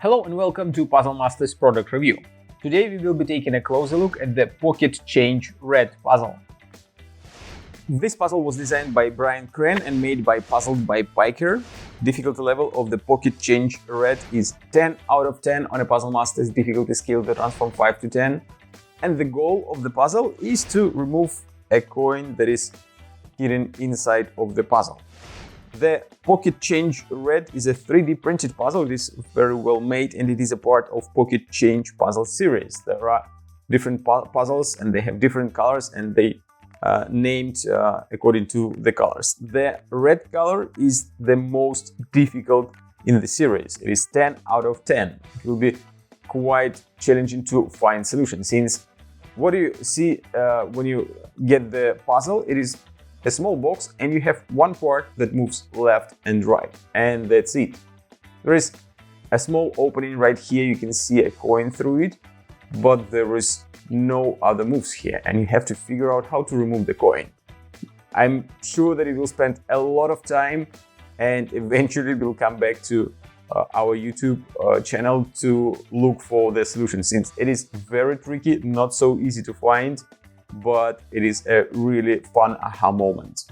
Hello and welcome to Puzzle Masters product review. Today we will be taking a closer look at the Pocket Change Red puzzle. This puzzle was designed by Brian Cran and made by Puzzled by Piker. Difficulty level of the Pocket Change Red is 10 out of 10 on a Puzzle Masters difficulty scale that runs from 5 to 10. And the goal of the puzzle is to remove a coin that is hidden inside of the puzzle. The Pocket Change Red is a 3D printed puzzle. It is very well made and it is a part of Pocket Change puzzle series. There are different puzzles and they have different colors and they named according to the colors. The red color is the most difficult in the series. It is 10 out of 10. It will be quite challenging to find solutions, since what you see when you get the puzzle, it is a small box and you have one part that moves left and right, and that's it. There is a small opening right here, you can see a coin through it, but there is no other moves here and you have to figure out how to remove the coin. I'm sure that it will spend a lot of time and eventually we'll come back to our YouTube channel to look for the solution, since it is very tricky, not so easy to find, but it is a really fun aha moment.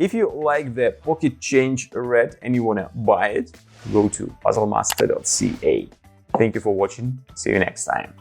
If you like the Pocket Change Red and you want to buy it, go to puzzlemaster.ca. Thank you for watching. See you next time.